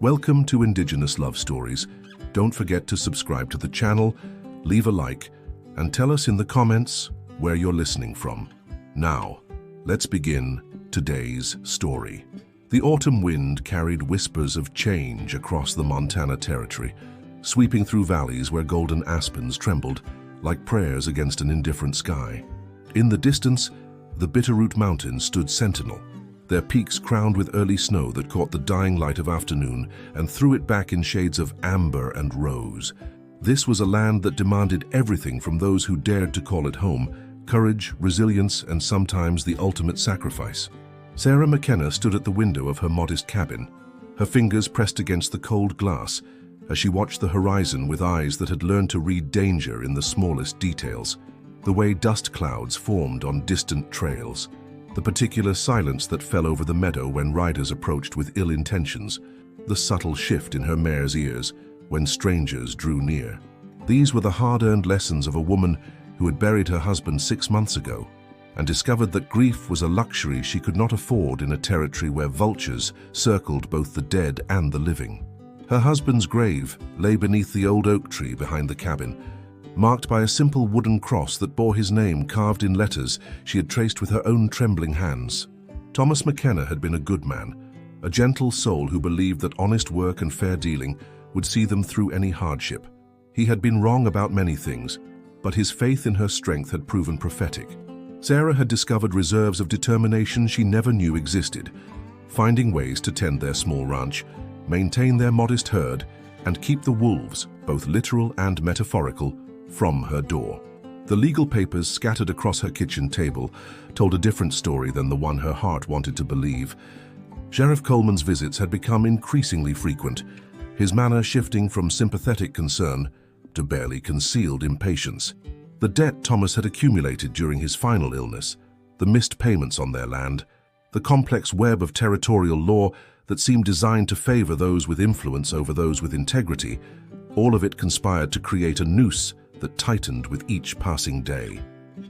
Welcome to Indigenous Love Stories. Don't forget to subscribe to the channel, leave a like, and tell us in the comments where you're listening from. Now, let's begin today's story. The autumn wind carried whispers of change across the Montana Territory, sweeping through valleys where golden aspens trembled like prayers against an indifferent sky. In the distance, the Bitterroot Mountains stood sentinel, their peaks crowned with early snow that caught the dying light of afternoon and threw it back in shades of amber and rose. This was a land that demanded everything from those who dared to call it home: courage, resilience, and sometimes the ultimate sacrifice. Sarah McKenna stood at the window of her modest cabin, her fingers pressed against the cold glass as she watched the horizon with eyes that had learned to read danger in the smallest details. The way dust clouds formed on distant trails, the particular silence that fell over the meadow when riders approached with ill intentions, the subtle shift in her mare's ears when strangers drew near. These were the hard-earned lessons of a woman who had buried her husband 6 months ago and discovered that grief was a luxury she could not afford in a territory where vultures circled both the dead and the living. Her husband's grave lay beneath the old oak tree behind the cabin, marked by a simple wooden cross that bore his name carved in letters she had traced with her own trembling hands. Thomas McKenna had been a good man, a gentle soul who believed that honest work and fair dealing would see them through any hardship. He had been wrong about many things, but his faith in her strength had proven prophetic. Sarah had discovered reserves of determination she never knew existed, finding ways to tend their small ranch, maintain their modest herd, and keep the wolves, both literal and metaphorical, from her door. The legal papers scattered across her kitchen table told a different story than the one her heart wanted to believe. Sheriff Coleman's visits had become increasingly frequent, his manner shifting from sympathetic concern to barely concealed impatience. The debt Thomas had accumulated during his final illness, the missed payments on their land, the complex web of territorial law that seemed designed to favor those with influence over those with integrity, all of it conspired to create a noose that tightened with each passing day.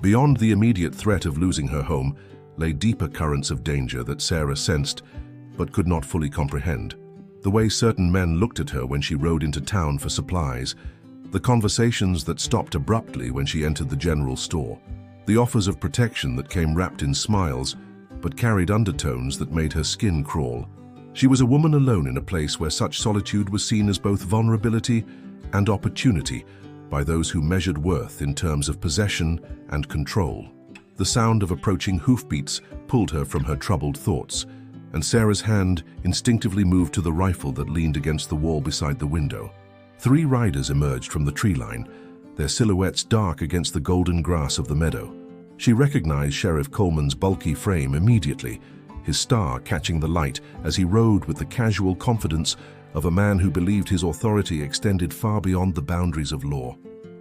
Beyond the immediate threat of losing her home lay deeper currents of danger that Sarah sensed but could not fully comprehend. The way certain men looked at her when she rode into town for supplies, the conversations that stopped abruptly when she entered the general store, the offers of protection that came wrapped in smiles but carried undertones that made her skin crawl. She was a woman alone in a place where such solitude was seen as both vulnerability and opportunity by those who measured worth in terms of possession and control. The sound of approaching hoofbeats pulled her from her troubled thoughts, and Sarah's hand instinctively moved to the rifle that leaned against the wall beside the window. 3 riders emerged from the tree line, their silhouettes dark against the golden grass of the meadow. She recognized Sheriff Coleman's bulky frame immediately, his star catching the light as he rode with the casual confidence of a man who believed his authority extended far beyond the boundaries of law.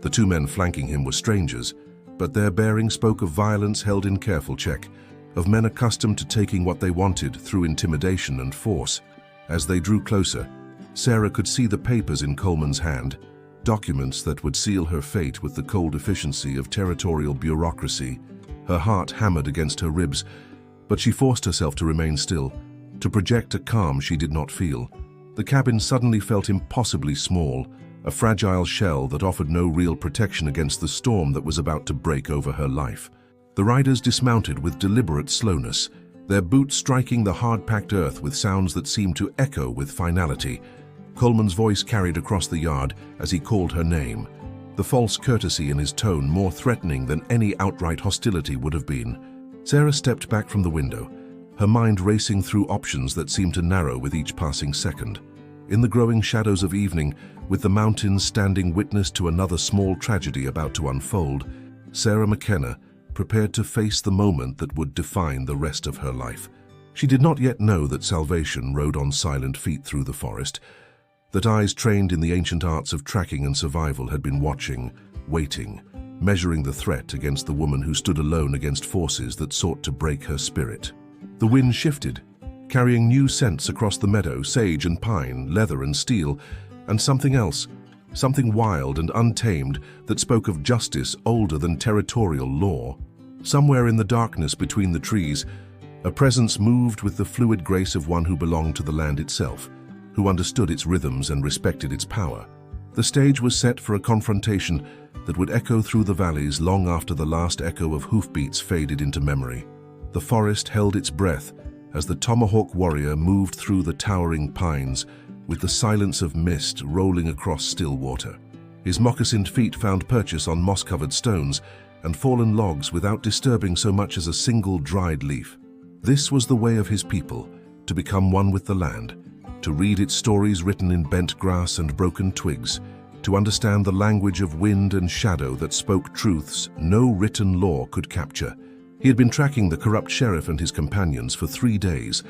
The 2 men flanking him were strangers, but their bearing spoke of violence held in careful check, of men accustomed to taking what they wanted through intimidation and force. As they drew closer, Sarah could see the papers in Coleman's hand, documents that would seal her fate with the cold efficiency of territorial bureaucracy. Her heart hammered against her ribs, but she forced herself to remain still, to project a calm she did not feel. The cabin suddenly felt impossibly small, a fragile shell that offered no real protection against the storm that was about to break over her life. The riders dismounted with deliberate slowness, their boots striking the hard-packed earth with sounds that seemed to echo with finality. Coleman's voice carried across the yard as he called her name, the false courtesy in his tone more threatening than any outright hostility would have been. Sarah stepped back from the window, her mind racing through options that seemed to narrow with each passing second. In the growing shadows of evening, with the mountains standing witness to another small tragedy about to unfold, Sarah McKenna prepared to face the moment that would define the rest of her life. She did not yet know that salvation rode on silent feet through the forest, that eyes trained in the ancient arts of tracking and survival had been watching, waiting, measuring the threat against the woman who stood alone against forces that sought to break her spirit. The wind shifted, carrying new scents across the meadow, sage and pine, leather and steel, and something else, something wild and untamed that spoke of justice older than territorial law. Somewhere in the darkness between the trees, a presence moved with the fluid grace of one who belonged to the land itself. who understood its rhythms and respected its power. The stage was set for a confrontation that would echo through the valleys long after the last echo of hoofbeats faded into memory. The forest held its breath as the Tomahawk Warrior moved through the towering pines with the silence of mist rolling across still water. His moccasined feet found purchase on moss-covered stones and fallen logs without disturbing so much as a single dried leaf. This was the way of his people, to become one with the land, to read its stories written in bent grass and broken twigs, to understand the language of wind and shadow that spoke truths no written law could capture. He had been tracking the corrupt sheriff and his companions for 3 days,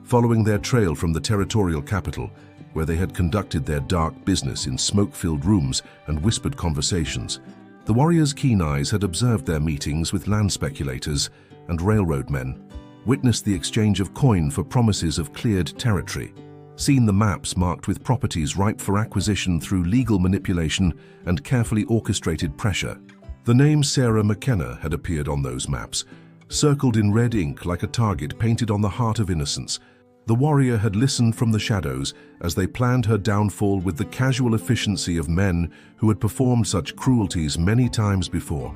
following their trail from the territorial capital, where they had conducted their dark business in smoke-filled rooms and whispered conversations. The warrior's keen eyes had observed their meetings with land speculators and railroad men, witnessed the exchange of coin for promises of cleared territory, seen the maps marked with properties ripe for acquisition through legal manipulation and carefully orchestrated pressure. The name Sarah McKenna had appeared on those maps, circled in red ink like a target painted on the heart of innocence. The warrior had listened from the shadows as they planned her downfall with the casual efficiency of men who had performed such cruelties many times before.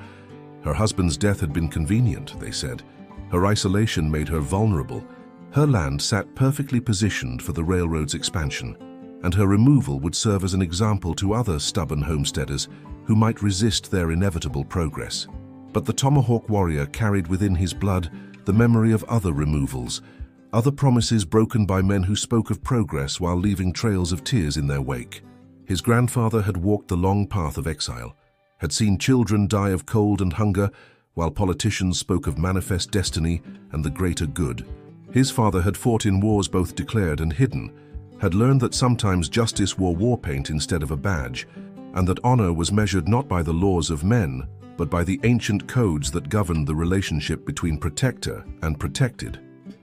Her husband's death had been convenient, they said. Her isolation made her vulnerable. Her land sat perfectly positioned for the railroad's expansion, and her removal would serve as an example to other stubborn homesteaders who might resist their inevitable progress. But the Tomahawk Warrior carried within his blood the memory of other removals, other promises broken by men who spoke of progress while leaving trails of tears in their wake. His grandfather had walked the long path of exile, had seen children die of cold and hunger, while politicians spoke of manifest destiny and the greater good. His father had fought in wars both declared and hidden, had learned that sometimes justice wore war paint instead of a badge, and that honor was measured not by the laws of men, but by the ancient codes that governed the relationship between protector and protected.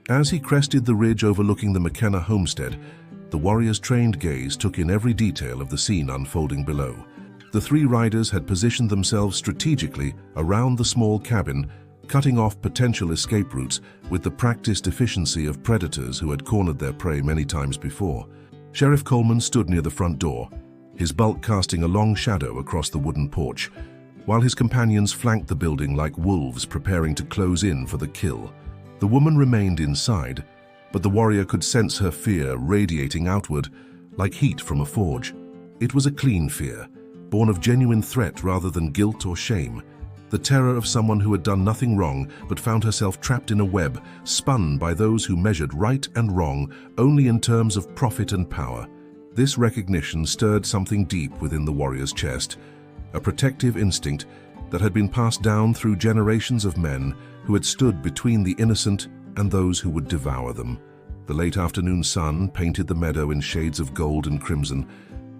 As he crested the ridge overlooking the McKenna homestead, the warrior's trained gaze took in every detail of the scene unfolding below. The 3 riders had positioned themselves strategically around the small cabin, cutting off potential escape routes with the practiced efficiency of predators who had cornered their prey many times before. Sheriff Coleman stood near the front door, his bulk casting a long shadow across the wooden porch, while his companions flanked the building like wolves preparing to close in for the kill. The woman remained inside, but the warrior could sense her fear radiating outward like heat from a forge. It was a clean fear, born of genuine threat rather than guilt or shame, the terror of someone who had done nothing wrong but found herself trapped in a web, spun by those who measured right and wrong only in terms of profit and power. This recognition stirred something deep within the warrior's chest, a protective instinct that had been passed down through generations of men who had stood between the innocent and those who would devour them. The late afternoon sun painted the meadow in shades of gold and crimson,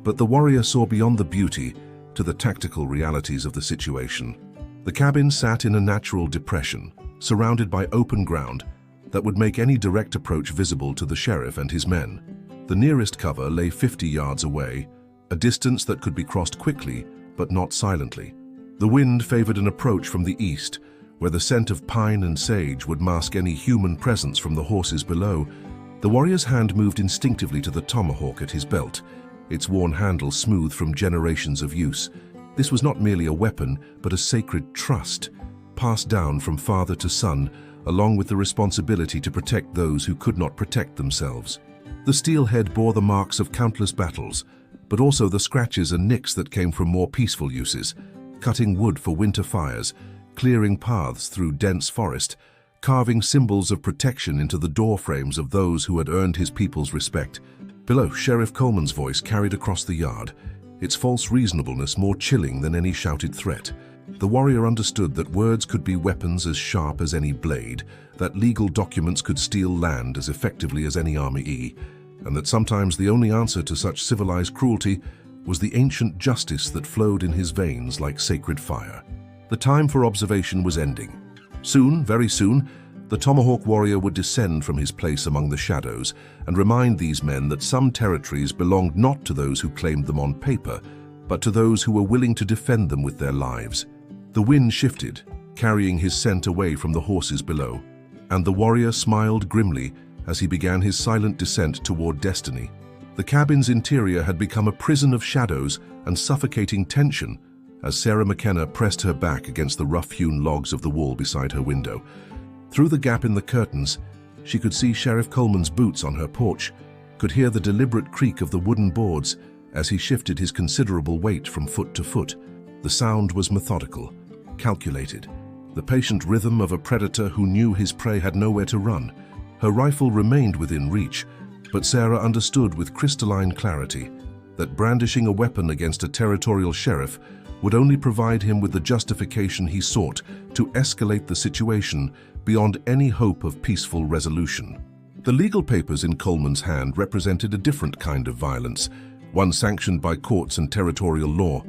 but the warrior saw beyond the beauty to the tactical realities of the situation. The cabin sat in a natural depression, surrounded by open ground that would make any direct approach visible to the sheriff and his men. The nearest cover lay 50 yards away, a distance that could be crossed quickly but not silently. The wind favored an approach from the east, where the scent of pine and sage would mask any human presence from the horses below. The warrior's hand moved instinctively to the tomahawk at his belt, its worn handle smooth from generations of use. This was not merely a weapon, but a sacred trust, passed down from father to son, along with the responsibility to protect those who could not protect themselves. The steel head bore the marks of countless battles, but also the scratches and nicks that came from more peaceful uses, cutting wood for winter fires, clearing paths through dense forest, carving symbols of protection into the doorframes of those who had earned his people's respect. Below, Sheriff Coleman's voice carried across the yard, its false reasonableness more chilling than any shouted threat. The warrior understood that words could be weapons as sharp as any blade, that legal documents could steal land as effectively as any army, and that sometimes the only answer to such civilized cruelty was the ancient justice that flowed in his veins like sacred fire. The time for observation was ending. Soon, very soon, the Tomahawk Warrior would descend from his place among the shadows and remind these men that some territories belonged not to those who claimed them on paper, but to those who were willing to defend them with their lives. The wind shifted, carrying his scent away from the horses below, and the warrior smiled grimly as he began his silent descent toward destiny. The cabin's interior had become a prison of shadows and suffocating tension as Sarah McKenna pressed her back against the rough-hewn logs of the wall beside her window. Through the gap in the curtains, she could see Sheriff Coleman's boots on her porch, could hear the deliberate creak of the wooden boards as he shifted his considerable weight from foot to foot. The sound was methodical, calculated, the patient rhythm of a predator who knew his prey had nowhere to run. Her rifle remained within reach, but Sarah understood with crystalline clarity that brandishing a weapon against a territorial sheriff would only provide him with the justification he sought to escalate the situation beyond any hope of peaceful resolution. The legal papers in Coleman's hand represented a different kind of violence, one sanctioned by courts and territorial law,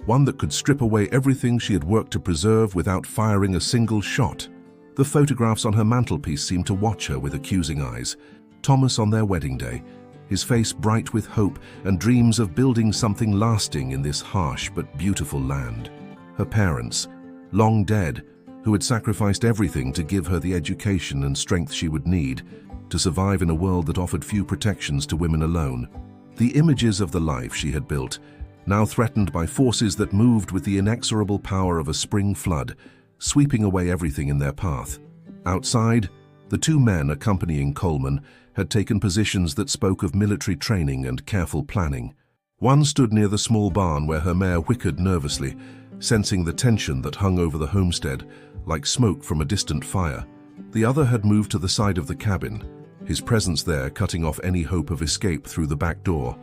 one that could strip away everything she had worked to preserve without firing a single shot. The photographs on her mantelpiece seemed to watch her with accusing eyes. Thomas on their wedding day, his face bright with hope and dreams of building something lasting in this harsh but beautiful land. Her parents, long dead, who had sacrificed everything to give her the education and strength she would need to survive in a world that offered few protections to women alone. The images of the life she had built, now threatened by forces that moved with the inexorable power of a spring flood, sweeping away everything in their path. Outside, the two men accompanying Coleman had taken positions that spoke of military training and careful planning. One stood near the small barn where her mare whickered nervously, sensing the tension that hung over the homestead, like smoke from a distant fire. The other had moved to the side of the cabin, his presence there cutting off any hope of escape through the back door.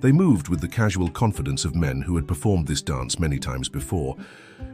They moved with the casual confidence of men who had performed this dance many times before,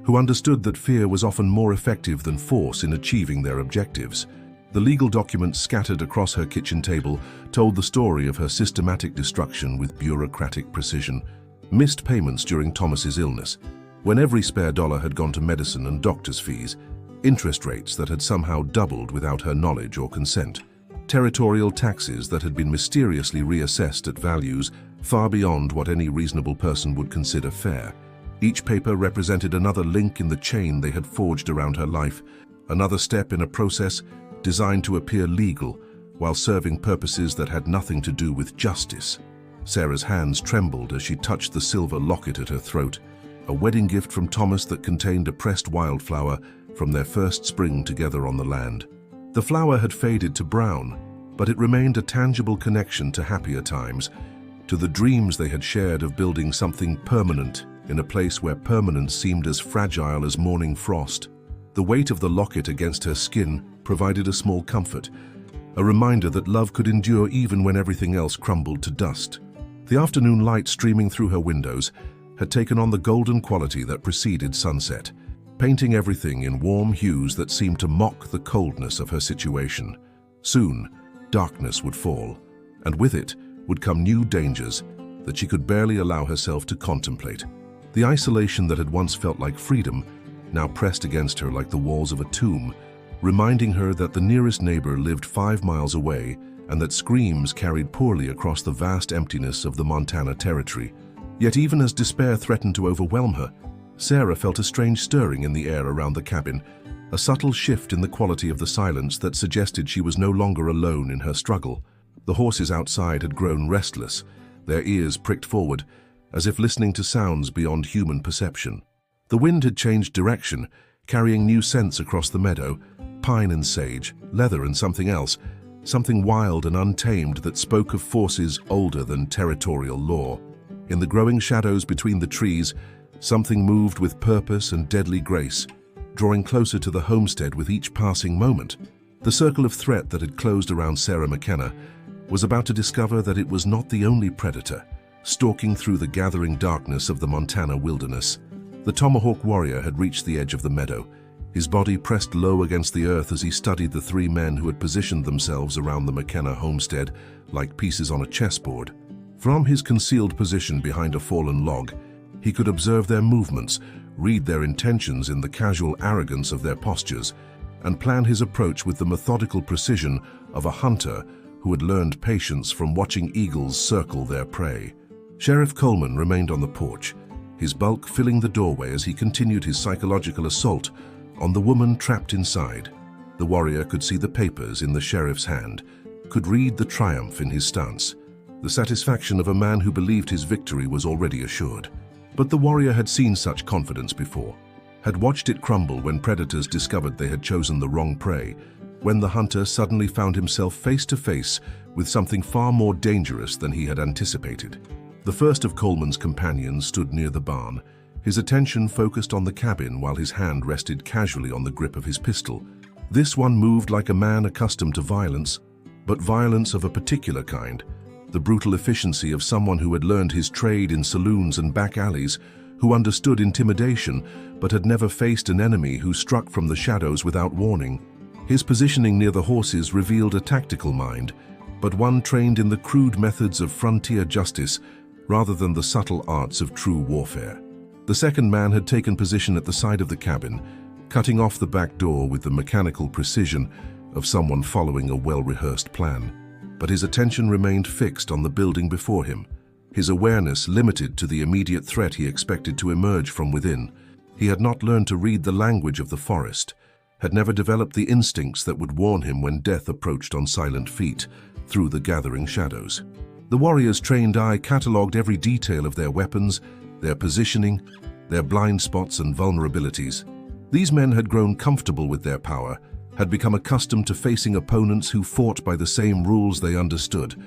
who understood that fear was often more effective than force in achieving their objectives. The legal documents scattered across her kitchen table told the story of her systematic destruction with bureaucratic precision. Missed payments during Thomas's illness, when every spare dollar had gone to medicine and doctor's fees, interest rates that had somehow doubled without her knowledge or consent, territorial taxes that had been mysteriously reassessed at values far beyond what any reasonable person would consider fair. Each paper represented another link in the chain they had forged around her life, another step in a process designed to appear legal while serving purposes that had nothing to do with justice. Sarah's hands trembled as she touched the silver locket at her throat, a wedding gift from Thomas that contained a pressed wildflower from their first spring together on the land. The flower had faded to brown, but it remained a tangible connection to happier times, to the dreams they had shared of building something permanent in a place where permanence seemed as fragile as morning frost. The weight of the locket against her skin provided a small comfort, a reminder that love could endure even when everything else crumbled to dust. The afternoon light streaming through her windows had taken on the golden quality that preceded sunset, painting everything in warm hues that seemed to mock the coldness of her situation. Soon, darkness would fall, and with it would come new dangers that she could barely allow herself to contemplate. The isolation that had once felt like freedom now pressed against her like the walls of a tomb, reminding her that the nearest neighbor lived 5 miles away and that screams carried poorly across the vast emptiness of the Montana territory. Yet even as despair threatened to overwhelm her, Sarah felt a strange stirring in the air around the cabin, a subtle shift in the quality of the silence that suggested she was no longer alone in her struggle. The horses outside had grown restless, their ears pricked forward, as if listening to sounds beyond human perception. The wind had changed direction, carrying new scents across the meadow, pine and sage, leather and something else, something wild and untamed that spoke of forces older than territorial law. In the growing shadows between the trees, something moved with purpose and deadly grace, drawing closer to the homestead with each passing moment. The circle of threat that had closed around Sarah McKenna was about to discover that it was not the only predator, stalking through the gathering darkness of the Montana wilderness. The Tomahawk Warrior had reached the edge of the meadow, his body pressed low against the earth as he studied the 3 men who had positioned themselves around the McKenna homestead like pieces on a chessboard. From his concealed position behind a fallen log, he could observe their movements, read their intentions in the casual arrogance of their postures, and plan his approach with the methodical precision of a hunter who had learned patience from watching eagles circle their prey. Sheriff Coleman remained on the porch, his bulk filling the doorway as he continued his psychological assault on the woman trapped inside. The warrior could see the papers in the sheriff's hand, could read the triumph in his stance. the satisfaction of a man who believed his victory was already assured. But the warrior had seen such confidence before, had watched it crumble when predators discovered they had chosen the wrong prey, when the hunter suddenly found himself face to face with something far more dangerous than he had anticipated. The first of Coleman's companions stood near the barn, his attention focused on the cabin while his hand rested casually on the grip of his pistol. This one moved like a man accustomed to violence, but violence of a particular kind, the brutal efficiency of someone who had learned his trade in saloons and back alleys, who understood intimidation but had never faced an enemy who struck from the shadows without warning. His positioning near the horses revealed a tactical mind, but one trained in the crude methods of frontier justice rather than the subtle arts of true warfare. The second man had taken position at the side of the cabin, cutting off the back door with the mechanical precision of someone following a well-rehearsed plan. But his attention remained fixed on the building before him, his awareness limited to the immediate threat he expected to emerge from within. He had not learned to read the language of the forest, had never developed the instincts that would warn him when death approached on silent feet through the gathering shadows. The warrior's trained eye catalogued every detail of their weapons, their positioning, their blind spots and vulnerabilities. These men had grown comfortable with their power, had become accustomed to facing opponents who fought by the same rules they understood,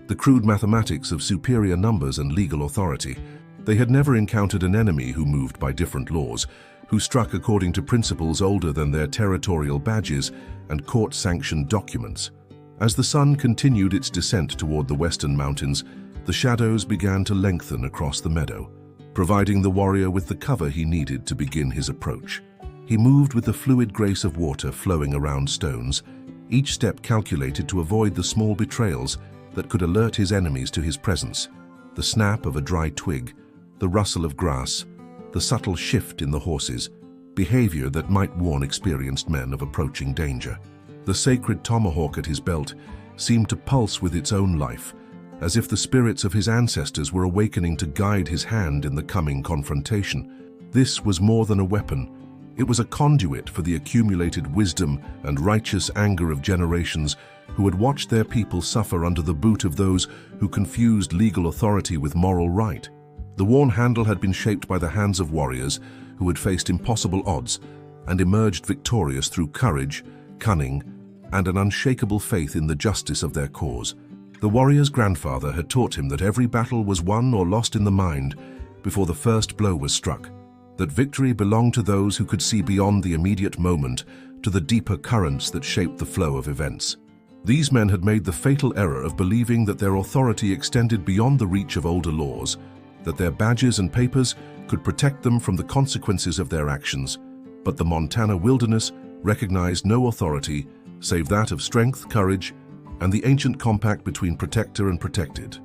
the crude mathematics of superior numbers and legal authority. They had never encountered an enemy who moved by different laws, who struck according to principles older than their territorial badges and court-sanctioned documents. As the sun continued its descent toward the western mountains, the shadows began to lengthen across the meadow, providing the warrior with the cover he needed to begin his approach. He moved with the fluid grace of water flowing around stones, each step calculated to avoid the small betrayals that could alert his enemies to his presence. The snap of a dry twig, the rustle of grass, the subtle shift in the horses, behavior that might warn experienced men of approaching danger. The sacred tomahawk at his belt seemed to pulse with its own life, as if the spirits of his ancestors were awakening to guide his hand in the coming confrontation. This was more than a weapon. It was a conduit for the accumulated wisdom and righteous anger of generations who had watched their people suffer under the boot of those who confused legal authority with moral right. The worn handle had been shaped by the hands of warriors who had faced impossible odds and emerged victorious through courage, cunning, and an unshakable faith in the justice of their cause. The warrior's grandfather had taught him that every battle was won or lost in the mind before the first blow was struck, that victory belonged to those who could see beyond the immediate moment to the deeper currents that shaped the flow of events. These men had made the fatal error of believing that their authority extended beyond the reach of older laws, that their badges and papers could protect them from the consequences of their actions. But the Montana wilderness recognized no authority save that of strength, courage, and the ancient compact between protector and protected.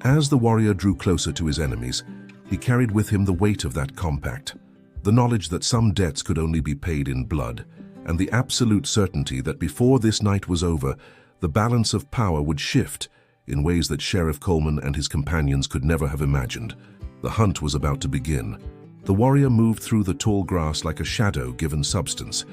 As the warrior drew closer to his enemies, he carried with him the weight of that compact, the knowledge that some debts could only be paid in blood, and the absolute certainty that before this night was over, the balance of power would shift in ways that Sheriff Coleman and his companions could never have imagined. The hunt was about to begin. The warrior moved through the tall grass like a shadow given substance,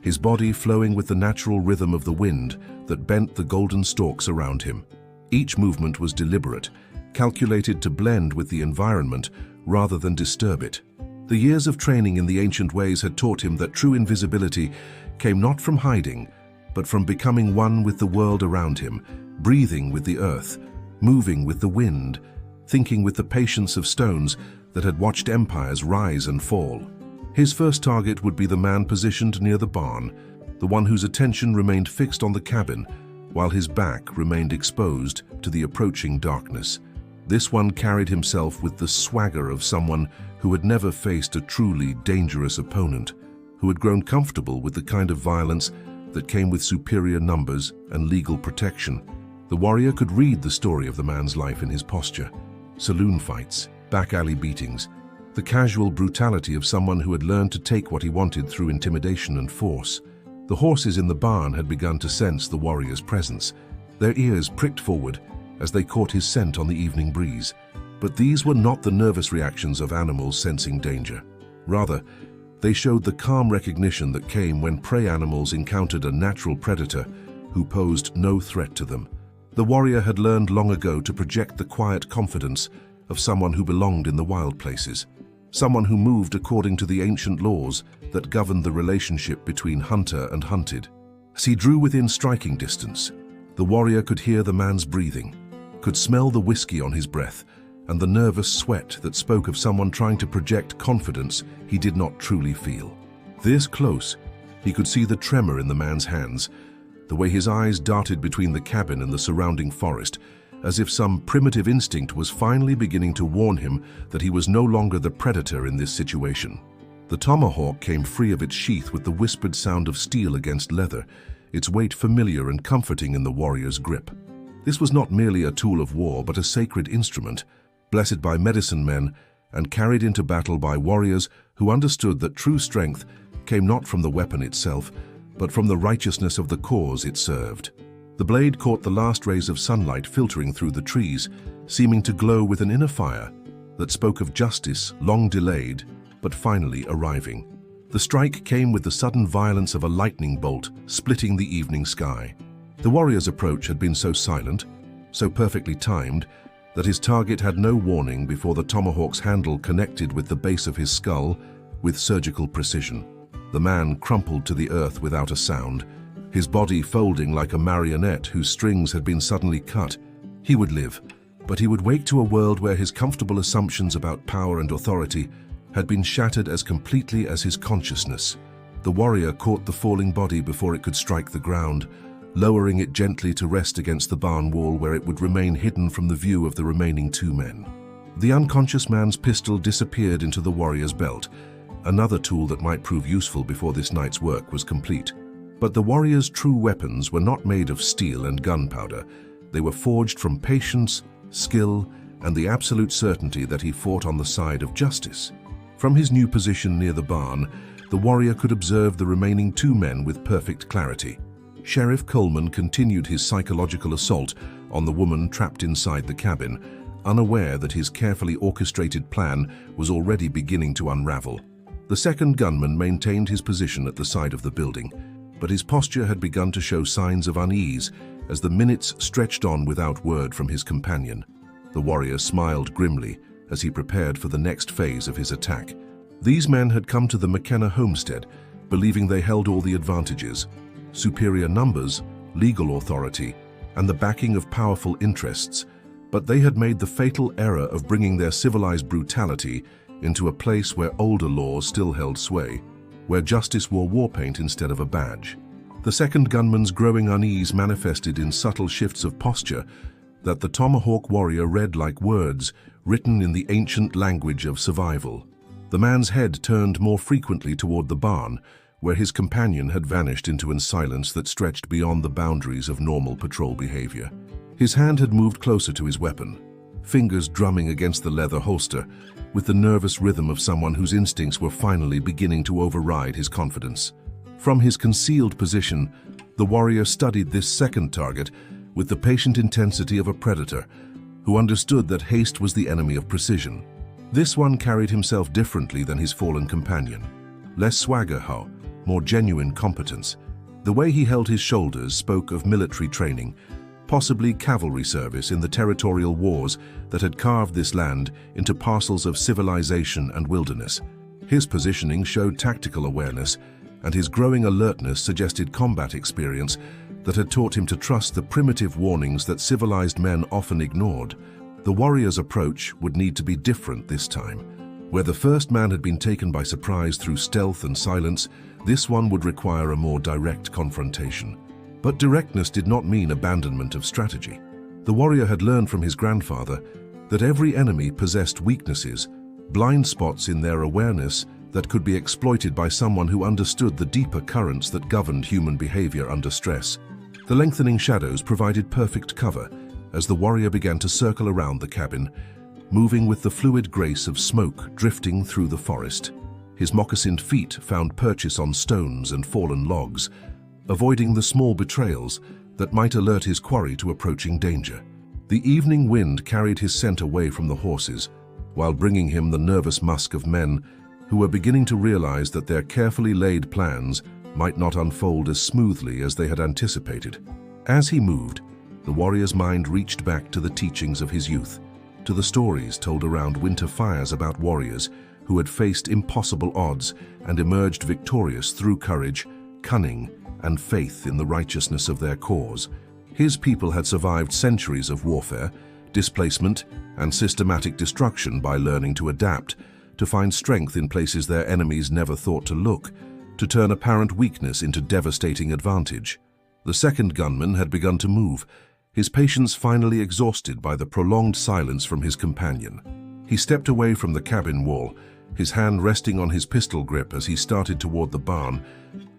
his body flowing with the natural rhythm of the wind that bent the golden stalks around him. Each movement was deliberate, calculated to blend with the environment rather than disturb it. The years of training in the ancient ways had taught him that true invisibility came not from hiding, but from becoming one with the world around him, breathing with the earth, moving with the wind, thinking with the patience of stones that had watched empires rise and fall. His first target would be the man positioned near the barn, the one whose attention remained fixed on the cabin, while his back remained exposed to the approaching darkness. This one carried himself with the swagger of someone who had never faced a truly dangerous opponent, who had grown comfortable with the kind of violence that came with superior numbers and legal protection. The warrior could read the story of the man's life in his posture. Saloon fights, back alley beatings, the casual brutality of someone who had learned to take what he wanted through intimidation and force. The horses in the barn had begun to sense the warrior's presence. Their ears pricked forward as they caught his scent on the evening breeze. But these were not the nervous reactions of animals sensing danger. Rather, they showed the calm recognition that came when prey animals encountered a natural predator who posed no threat to them. The warrior had learned long ago to project the quiet confidence of someone who belonged in the wild places, someone who moved according to the ancient laws that governed the relationship between hunter and hunted. As he drew within striking distance, the warrior could hear the man's breathing, could smell the whiskey on his breath, and the nervous sweat that spoke of someone trying to project confidence he did not truly feel. This close, he could see the tremor in the man's hands, the way his eyes darted between the cabin and the surrounding forest, as if some primitive instinct was finally beginning to warn him that he was no longer the predator in this situation. The tomahawk came free of its sheath with the whispered sound of steel against leather, its weight familiar and comforting in the warrior's grip. This was not merely a tool of war, but a sacred instrument, blessed by medicine men and carried into battle by warriors who understood that true strength came not from the weapon itself, but from the righteousness of the cause it served. The blade caught the last rays of sunlight filtering through the trees, seeming to glow with an inner fire that spoke of justice, long delayed, but finally arriving. The strike came with the sudden violence of a lightning bolt splitting the evening sky. The warrior's approach had been so silent, so perfectly timed, that his target had no warning before the tomahawk's handle connected with the base of his skull with surgical precision. The man crumpled to the earth without a sound, his body folding like a marionette whose strings had been suddenly cut. He would live, but he would wake to a world where his comfortable assumptions about power and authority had been shattered as completely as his consciousness. The warrior caught the falling body before it could strike the ground, lowering it gently to rest against the barn wall where it would remain hidden from the view of the remaining two men. The unconscious man's pistol disappeared into the warrior's belt, another tool that might prove useful before this night's work was complete. But the warrior's true weapons were not made of steel and gunpowder. They were forged from patience, skill, and the absolute certainty that he fought on the side of justice. From his new position near the barn, the warrior could observe the remaining two men with perfect clarity. Sheriff Coleman continued his psychological assault on the woman trapped inside the cabin, unaware that his carefully orchestrated plan was already beginning to unravel. The second gunman maintained his position at the side of the building, but his posture had begun to show signs of unease as the minutes stretched on without word from his companion. The warrior smiled grimly as he prepared for the next phase of his attack. These men had come to the McKenna homestead, believing they held all the advantages: superior numbers, legal authority, and the backing of powerful interests, but they had made the fatal error of bringing their civilized brutality into a place where older laws still held sway, where justice wore war paint instead of a badge. The second gunman's growing unease manifested in subtle shifts of posture that the Tomahawk Warrior read like words written in the ancient language of survival. The man's head turned more frequently toward the barn, where his companion had vanished into a silence that stretched beyond the boundaries of normal patrol behavior. His hand had moved closer to his weapon, fingers drumming against the leather holster, with the nervous rhythm of someone whose instincts were finally beginning to override his confidence. From his concealed position, the warrior studied this second target with the patient intensity of a predator who understood that haste was the enemy of precision. This one carried himself differently than his fallen companion. Less swagger, more genuine competence. The way he held his shoulders spoke of military training, possibly cavalry service in the territorial wars that had carved this land into parcels of civilization and wilderness. His positioning showed tactical awareness, and his growing alertness suggested combat experience that had taught him to trust the primitive warnings that civilized men often ignored. The warrior's approach would need to be different this time. Where the first man had been taken by surprise through stealth and silence, this one would require a more direct confrontation. But directness did not mean abandonment of strategy. The warrior had learned from his grandfather that every enemy possessed weaknesses, blind spots in their awareness that could be exploited by someone who understood the deeper currents that governed human behavior under stress. The lengthening shadows provided perfect cover as the warrior began to circle around the cabin, moving with the fluid grace of smoke drifting through the forest. His moccasined feet found purchase on stones and fallen logs, avoiding the small betrayals that might alert his quarry to approaching danger. The evening wind carried his scent away from the horses, while bringing him the nervous musk of men who were beginning to realize that their carefully laid plans might not unfold as smoothly as they had anticipated. As he moved, the warrior's mind reached back to the teachings of his youth, to the stories told around winter fires about warriors who had faced impossible odds and emerged victorious through courage, cunning, and faith in the righteousness of their cause. His people had survived centuries of warfare, displacement, and systematic destruction by learning to adapt, to find strength in places their enemies never thought to look, to turn apparent weakness into devastating advantage. The second gunman had begun to move, his patience finally exhausted by the prolonged silence from his companion. He stepped away from the cabin wall, his hand resting on his pistol grip as he started toward the barn,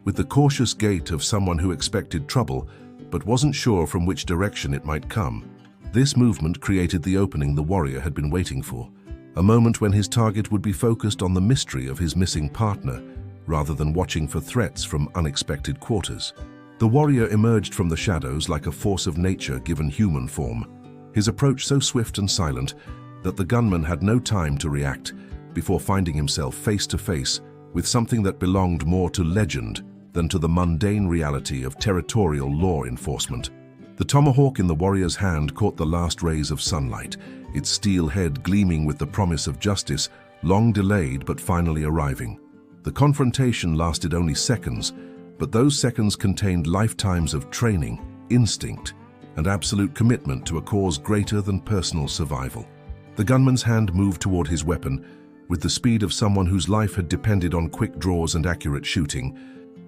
with the cautious gait of someone who expected trouble but wasn't sure from which direction it might come. This movement created the opening the warrior had been waiting for, a moment when his target would be focused on the mystery of his missing partner, rather than watching for threats from unexpected quarters. The warrior emerged from the shadows like a force of nature given human form, his approach so swift and silent that the gunman had no time to react before finding himself face to face with something that belonged more to legend than to the mundane reality of territorial law enforcement. The tomahawk in the warrior's hand caught the last rays of sunlight, its steel head gleaming with the promise of justice, long delayed but finally arriving. The confrontation lasted only seconds, but those seconds contained lifetimes of training, instinct, and absolute commitment to a cause greater than personal survival. The gunman's hand moved toward his weapon with the speed of someone whose life had depended on quick draws and accurate shooting,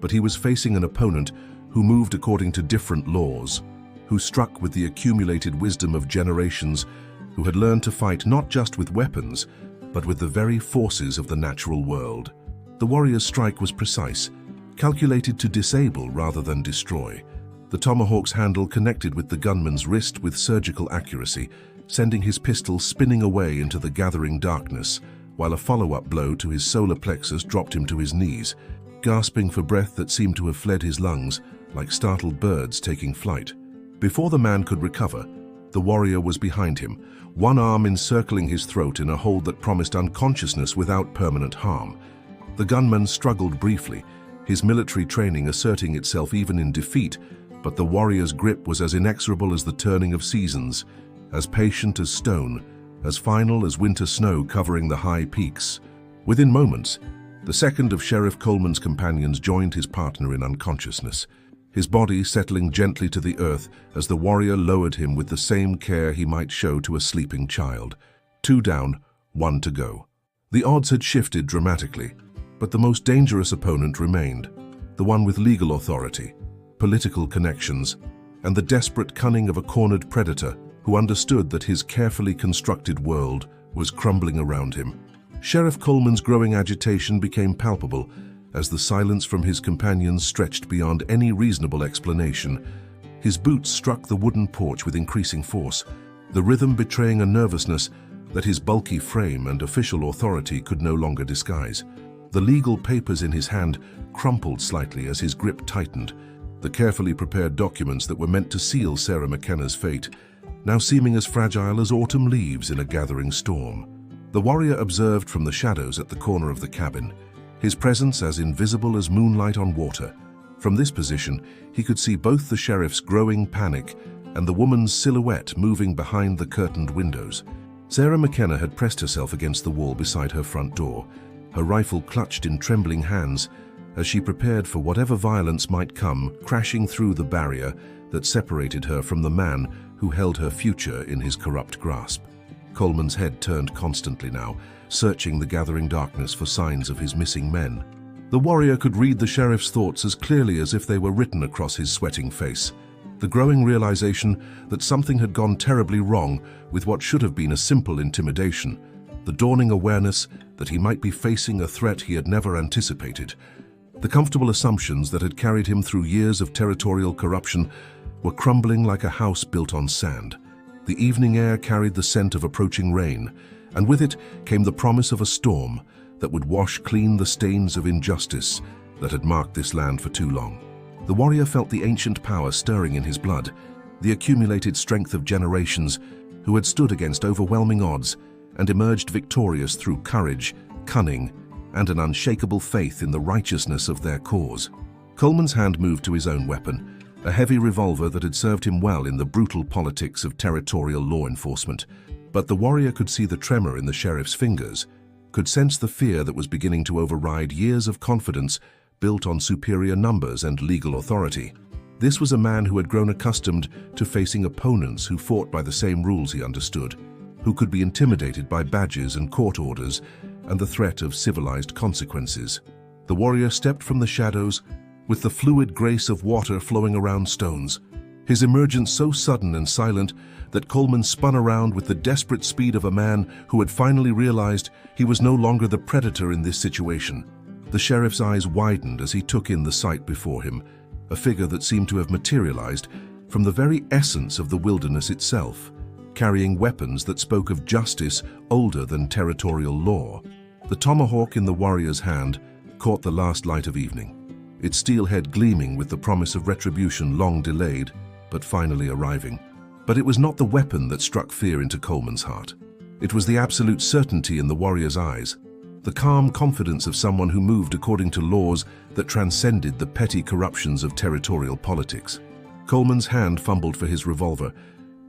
but he was facing an opponent who moved according to different laws, who struck with the accumulated wisdom of generations, who had learned to fight not just with weapons, but with the very forces of the natural world. The warrior's strike was precise, calculated to disable rather than destroy. The tomahawk's handle connected with the gunman's wrist with surgical accuracy, sending his pistol spinning away into the gathering darkness, while a follow-up blow to his solar plexus dropped him to his knees, gasping for breath that seemed to have fled his lungs, like startled birds taking flight. Before the man could recover, the warrior was behind him, one arm encircling his throat in a hold that promised unconsciousness without permanent harm. The gunman struggled briefly, his military training asserting itself even in defeat, but the warrior's grip was as inexorable as the turning of seasons, as patient as stone, as final as winter snow covering the high peaks. Within moments, the second of Sheriff Coleman's companions joined his partner in unconsciousness, his body settling gently to the earth as the warrior lowered him with the same care he might show to a sleeping child. 2 down, 1 to go. The odds had shifted dramatically, but the most dangerous opponent remained, the one with legal authority, political connections, and the desperate cunning of a cornered predator who understood that his carefully constructed world was crumbling around him. Sheriff Coleman's growing agitation became palpable as the silence from his companions stretched beyond any reasonable explanation. His boots struck the wooden porch with increasing force, the rhythm betraying a nervousness that his bulky frame and official authority could no longer disguise. The legal papers in his hand crumpled slightly as his grip tightened, the carefully prepared documents that were meant to seal Sarah McKenna's fate, now seeming as fragile as autumn leaves in a gathering storm. The warrior observed from the shadows at the corner of the cabin, his presence as invisible as moonlight on water. From this position, he could see both the sheriff's growing panic and the woman's silhouette moving behind the curtained windows. Sarah McKenna had pressed herself against the wall beside her front door, her rifle clutched in trembling hands as she prepared for whatever violence might come crashing through the barrier that separated her from the man who held her future in his corrupt grasp. Coleman's head turned constantly now, searching the gathering darkness for signs of his missing men. The warrior could read the sheriff's thoughts as clearly as if they were written across his sweating face. The growing realization that something had gone terribly wrong with what should have been a simple intimidation, the dawning awareness that he might be facing a threat he had never anticipated. The comfortable assumptions that had carried him through years of territorial corruption were crumbling like a house built on sand. The evening air carried the scent of approaching rain, and with it came the promise of a storm that would wash clean the stains of injustice that had marked this land for too long. The warrior felt the ancient power stirring in his blood, the accumulated strength of generations who had stood against overwhelming odds and emerged victorious through courage, cunning, and an unshakable faith in the righteousness of their cause. Coleman's hand moved to his own weapon, a heavy revolver that had served him well in the brutal politics of territorial law enforcement. But the warrior could see the tremor in the sheriff's fingers, could sense the fear that was beginning to override years of confidence built on superior numbers and legal authority. This was a man who had grown accustomed to facing opponents who fought by the same rules he understood, who could be intimidated by badges and court orders and the threat of civilized consequences. The warrior stepped from the shadows with the fluid grace of water flowing around stones, his emergence so sudden and silent that Coleman spun around with the desperate speed of a man who had finally realized he was no longer the predator in this situation. The sheriff's eyes widened as he took in the sight before him, a figure that seemed to have materialized from the very essence of the wilderness itself, carrying weapons that spoke of justice older than territorial law. The tomahawk in the warrior's hand caught the last light of evening, its steel head gleaming with the promise of retribution long delayed, but finally arriving. But it was not the weapon that struck fear into Coleman's heart. It was the absolute certainty in the warrior's eyes, the calm confidence of someone who moved according to laws that transcended the petty corruptions of territorial politics. Coleman's hand fumbled for his revolver,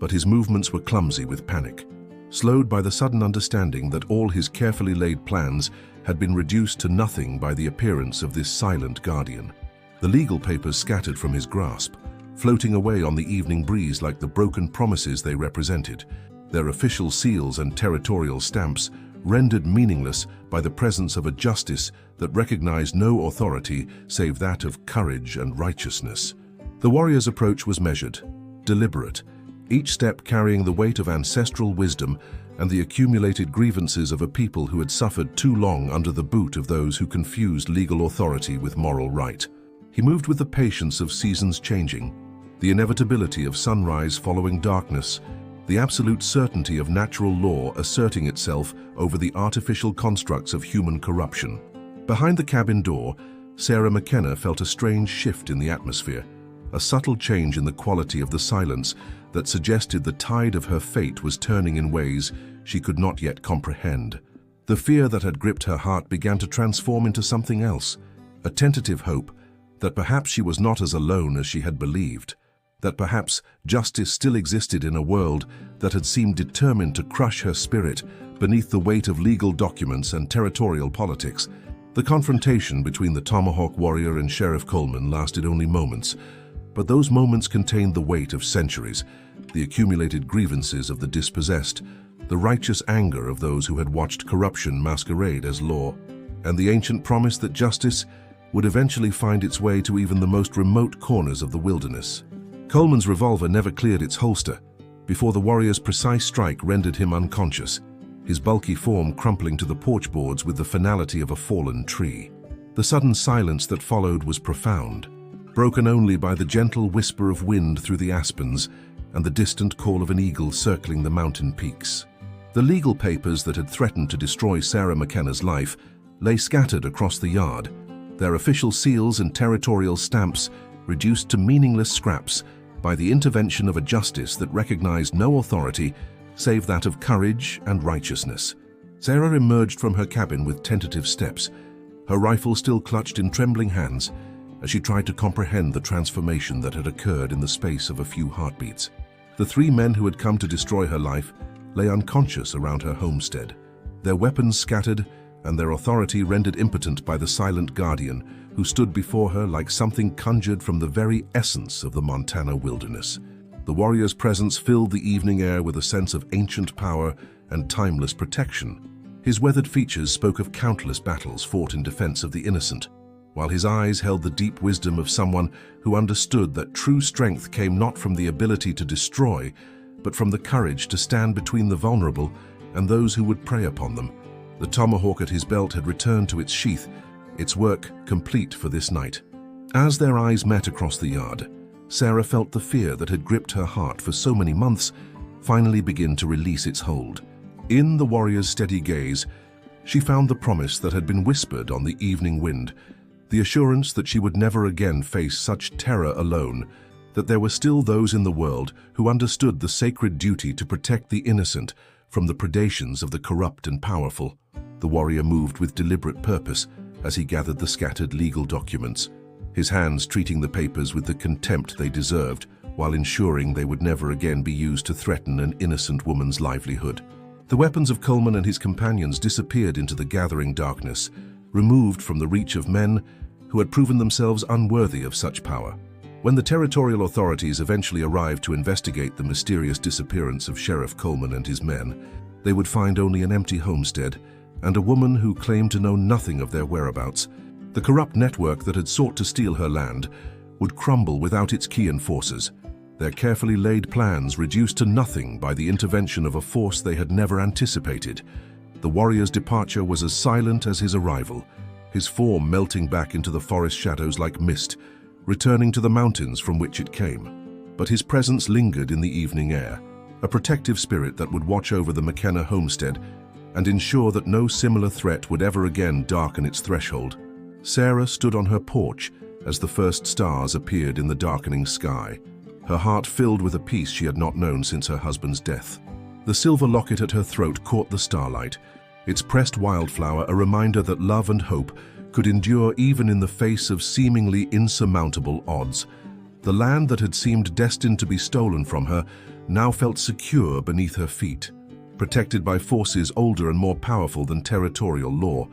but his movements were clumsy with panic, slowed by the sudden understanding that all his carefully laid plans had been reduced to nothing by the appearance of this silent guardian. The legal papers scattered from his grasp, floating away on the evening breeze like the broken promises they represented, their official seals and territorial stamps rendered meaningless by the presence of a justice that recognized no authority save that of courage and righteousness. The warrior's approach was measured, deliberate, each step carrying the weight of ancestral wisdom and the accumulated grievances of a people who had suffered too long under the boot of those who confused legal authority with moral right. He moved with the patience of seasons changing, the inevitability of sunrise following darkness, the absolute certainty of natural law asserting itself over the artificial constructs of human corruption. Behind the cabin door, Sarah McKenna felt a strange shift in the atmosphere, a subtle change in the quality of the silence that suggested the tide of her fate was turning in ways she could not yet comprehend. The fear that had gripped her heart began to transform into something else, a tentative hope that perhaps she was not as alone as she had believed, that perhaps justice still existed in a world that had seemed determined to crush her spirit beneath the weight of legal documents and territorial politics. The confrontation between the Tomahawk Warrior and Sheriff Coleman lasted only moments, but those moments contained the weight of centuries, the accumulated grievances of the dispossessed, the righteous anger of those who had watched corruption masquerade as law, and the ancient promise that justice would eventually find its way to even the most remote corners of the wilderness. Coleman's revolver never cleared its holster before the warrior's precise strike rendered him unconscious, his bulky form crumpling to the porch boards with the finality of a fallen tree. The sudden silence that followed was profound, broken only by the gentle whisper of wind through the aspens and the distant call of an eagle circling the mountain peaks. The legal papers that had threatened to destroy Sarah McKenna's life lay scattered across the yard, their official seals and territorial stamps reduced to meaningless scraps by the intervention of a justice that recognized no authority save that of courage and righteousness. Sarah emerged from her cabin with tentative steps, her rifle still clutched in trembling hands as she tried to comprehend the transformation that had occurred in the space of a few heartbeats. The three men who had come to destroy her life lay unconscious around her homestead, their weapons scattered and their authority rendered impotent by the silent guardian who stood before her like something conjured from the very essence of the Montana wilderness. The warrior's presence filled the evening air with a sense of ancient power and timeless protection. His weathered features spoke of countless battles fought in defense of the innocent, while his eyes held the deep wisdom of someone who understood that true strength came not from the ability to destroy, but from the courage to stand between the vulnerable and those who would prey upon them. The tomahawk at his belt had returned to its sheath, its work complete for this night. As their eyes met across the yard, Sarah felt the fear that had gripped her heart for so many months finally begin to release its hold. In the warrior's steady gaze, she found the promise that had been whispered on the evening wind, the assurance that she would never again face such terror alone, that there were still those in the world who understood the sacred duty to protect the innocent from the predations of the corrupt and powerful. The warrior moved with deliberate purpose as he gathered the scattered legal documents, his hands treating the papers with the contempt they deserved, while ensuring they would never again be used to threaten an innocent woman's livelihood. The weapons of Coleman and his companions disappeared into the gathering darkness, removed from the reach of men who had proven themselves unworthy of such power. When the territorial authorities eventually arrived to investigate the mysterious disappearance of Sheriff Coleman and his men, they would find only an empty homestead and a woman who claimed to know nothing of their whereabouts. The corrupt network that had sought to steal her land would crumble without its key enforcers, their carefully laid plans reduced to nothing by the intervention of a force they had never anticipated. The warrior's departure was as silent as his arrival, his form melting back into the forest shadows like mist, returning to the mountains from which it came. But his presence lingered in the evening air, a protective spirit that would watch over the McKenna homestead and ensure that no similar threat would ever again darken its threshold. Sarah stood on her porch as the first stars appeared in the darkening sky, her heart filled with a peace she had not known since her husband's death. The silver locket at her throat caught the starlight, its pressed wildflower a reminder that love and hope could endure even in the face of seemingly insurmountable odds. The land that had seemed destined to be stolen from her now felt secure beneath her feet, protected by forces older and more powerful than territorial law.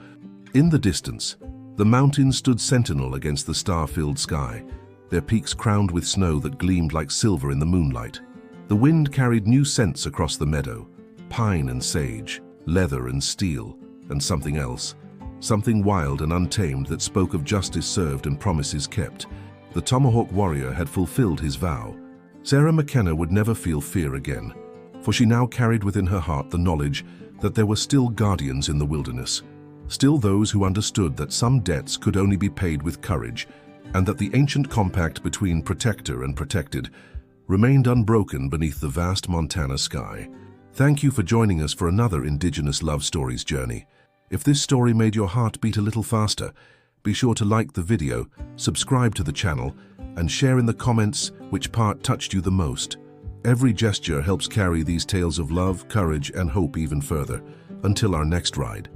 In the distance, the mountains stood sentinel against the star-filled sky, their peaks crowned with snow that gleamed like silver in the moonlight. The wind carried new scents across the meadow, pine and sage, leather and steel, and something else, something wild and untamed that spoke of justice served and promises kept. The Tomahawk Warrior had fulfilled his vow. Sarah McKenna would never feel fear again, for she now carried within her heart the knowledge that there were still guardians in the wilderness, still those who understood that some debts could only be paid with courage, and that the ancient compact between protector and protected remained unbroken beneath the vast Montana sky. Thank you for joining us for another Indigenous Love Stories journey. If this story made your heart beat a little faster, be sure to like the video, subscribe to the channel, and share in the comments which part touched you the most. Every gesture helps carry these tales of love, courage, and hope even further. Until our next ride.